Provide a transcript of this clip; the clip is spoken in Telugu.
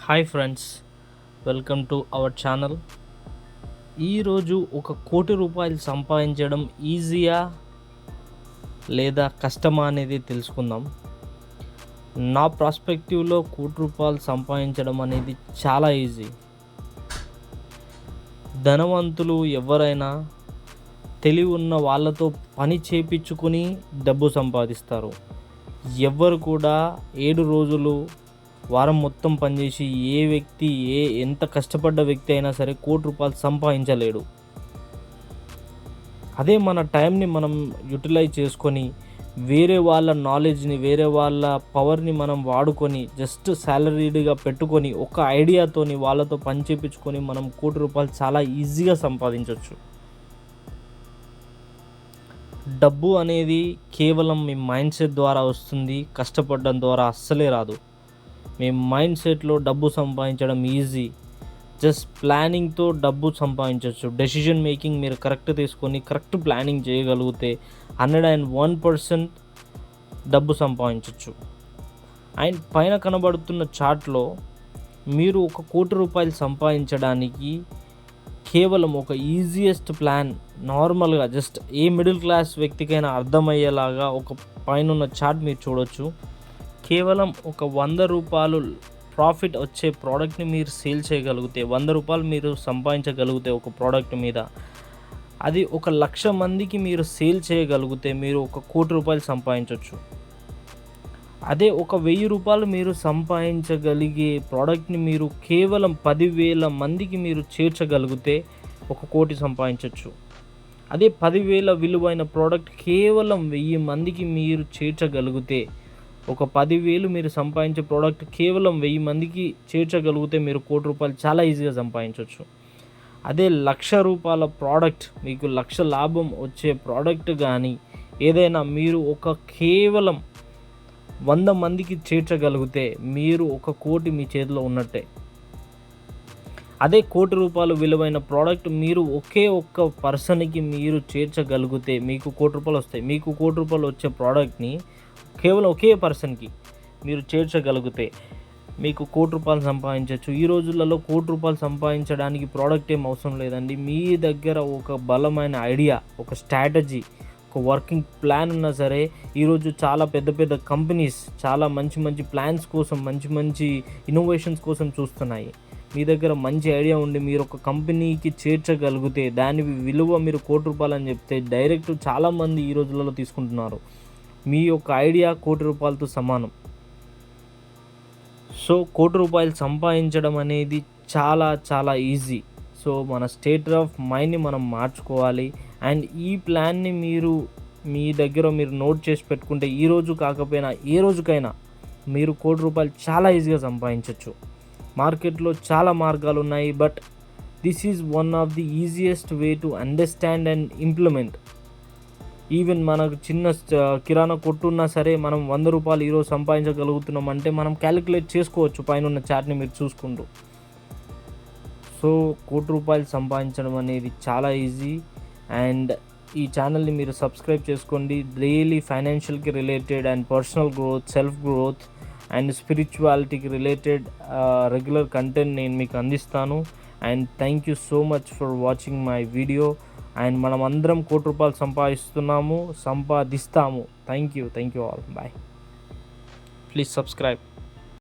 Hi friends, welcome to our channel. ఈరోజు ఒక కోటి రూపాయలు సంపాదించడం ఈజీయా లేదా కష్టమా అనేది తెలుసుకుందాం. నా ప్రాస్పెక్టివ్లో కోటి రూపాయలు సంపాదించడం అనేది చాలా ఈజీ. ధనవంతులు ఎవరైనా తెలివి ఉన్న వాళ్ళతో పని చేపించుకొని డబ్బు సంపాదిస్తారు. ఎవ్వరు కూడా 7 రోజులు వారం మొత్తం పనిచేసి ఎంత కష్టపడ్డ వ్యక్తి అయినా సరే కోటి రూపాయలు సంపాదించలేడు. అదే మన టైంని మనం యూటిలైజ్ చేసుకొని వేరే వాళ్ళ నాలెడ్జ్ని, వేరే వాళ్ళ పవర్ని మనం వాడుకొని జస్ట్ శాలరీడ్గా పెట్టుకొని ఒక ఐడియాతోని వాళ్ళతో పని చేయించుకొని మనం కోటి రూపాయలు చాలా ఈజీగా సంపాదించవచ్చు. డబ్బు అనేది కేవలం మీ మైండ్ సెట్ ద్వారా వస్తుంది, కష్టపడడం ద్వారా అస్సలే రాదు. మీ మైండ్ సెట్లో డబ్బు సంపాదించడం ఈజీ. జస్ట్ ప్లానింగ్తో డబ్బు సంపాదించవచ్చు. డెసిషన్ మేకింగ్ మీరు కరెక్ట్ తీసుకొని కరెక్ట్ ప్లానింగ్ చేయగలిగితే 101% డబ్బు సంపాదించవచ్చు. అండ్ పైన కనబడుతున్న చార్ట్లో మీరు ఒక కోటి రూపాయలు సంపాదించడానికి కేవలం ఒక ఈజియెస్ట్ ప్లాన్, నార్మల్గా జస్ట్ ఏ మిడిల్ క్లాస్ వ్యక్తికైనా అర్థమయ్యేలాగా ఒక పైన ఉన్న చార్ట్ మీరు చూడొచ్చు. కేవలం ఒక 100 రూపాయలు ప్రాఫిట్ వచ్చే ప్రోడక్ట్ని మీరు సేల్ చేయగలిగితే, 100 రూపాయలు మీరు సంపాదించగలిగితే ఒక ప్రోడక్ట్ మీద, అది 1,00,000 మందికి మీరు సేల్ చేయగలిగితే మీరు ఒక కోటి రూపాయలు సంపాదించవచ్చు. అదే 1,000 రూపాయలు మీరు సంపాదించగలిగే ప్రోడక్ట్ని మీరు కేవలం 10,000 మందికి మీరు చేర్చగలిగితే 1 కోటి సంపాదించవచ్చు. అదే 10,000 విలువైన ప్రోడక్ట్ కేవలం 1,000 మందికి మీరు చేర్చగలిగితే, ఒక 10,000 మీరు సంపాదించే ప్రోడక్ట్ కేవలం 1,000 మందికి చేర్చగలిగితే మీరు కోటి రూపాయలు చాలా ఈజీగా సంపాదించవచ్చు. అదే 1,00,000 రూపాయల ప్రోడక్ట్, మీకు 1,00,000 లాభం వచ్చే ప్రోడక్ట్ కానీ ఏదైనా మీరు కేవలం 100 మందికి చేర్చగలిగితే మీరు 1 కోటి మీ చేతిలో ఉన్నట్టే. అదే కోటి రూపాయలు విలువైన ప్రోడక్ట్ మీరు ఒక్క పర్సన్కి మీరు చేర్చగలిగితే మీకు కోటి రూపాయలు వస్తాయి. మీకు కోటి రూపాయలు వచ్చే ప్రోడక్ట్ని కేవలం ఒకే పర్సన్కి మీరు చేర్చగలిగితే మీకు కోటి రూపాయలు సంపాదించవచ్చు. ఈ రోజులలో కోటి రూపాయలు సంపాదించడానికి ప్రోడక్ట్ ఏం అవసరం లేదండి. మీ దగ్గర ఒక బలమైన ఐడియా, ఒక స్ట్రాటజీ, ఒక వర్కింగ్ ప్లాన్ ఉన్నా సరే, ఈరోజు చాలా పెద్ద పెద్ద కంపెనీస్ చాలా మంచి ప్లాన్స్ కోసం, మంచి ఇన్నోవేషన్స్ కోసం చూస్తున్నాయి. మీ దగ్గర మంచి ఐడియా ఉండి మీరు ఒక కంపెనీకి చేర్చగలిగితే దాని విలువ మీరు కోటి రూపాయలు అని చెప్తే డైరెక్ట్ చాలామంది ఈ రోజులలో తీసుకుంటున్నారు. మీ యొక్క ఐడియా కోటి రూపాయలతో సమానం. సో కోటి రూపాయలు సంపాదించడం అనేది చాలా ఈజీ. సో మన స్టేట్ ఆఫ్ మైండ్ని మనం మార్చుకోవాలి. అండ్ ఈ ప్లాన్ని మీరు మీ దగ్గర మీరు నోట్ చేసి పెట్టుకుంటే ఈ రోజు కాకపోయినా ఏ రోజుకైనా మీరు కోటి రూపాయలు చాలా ఈజీగా సంపాదించవచ్చు. మార్కెట్లో చాలా మార్గాలు ఉన్నాయి, but this is one of the easiest way to understand and implement. Even మనకు చిన్న కిరాణా కొట్టు ఉన్నా సరే మనం 100 రూపాయలు ఈరోజు సంపాదించగలుగుతున్నాం అంటే మనం క్యాలిక్యులేట్ చేసుకోవచ్చు పైన ఉన్న చార్ట్ని మీరు చూసుకుంటూ. సో కోటి రూపాయలు సంపాదించడం అనేది చాలా ఈజీ. అండ్ ఈ ఛానల్ని మీరు సబ్స్క్రైబ్ చేసుకోండి. డైలీ ఫైనాన్షియల్కి related and personal growth, self growth and స్పిరిచువాలిటీకి రిలేటెడ్ రెగ్యులర్ కంటెంట్ నేను మీకు అందిస్తాను. And thank you so much for watching my video. And మనం అందరం కోటి రూపాయలు సంపాదిస్తాము. Thank you all. Bye. Please subscribe.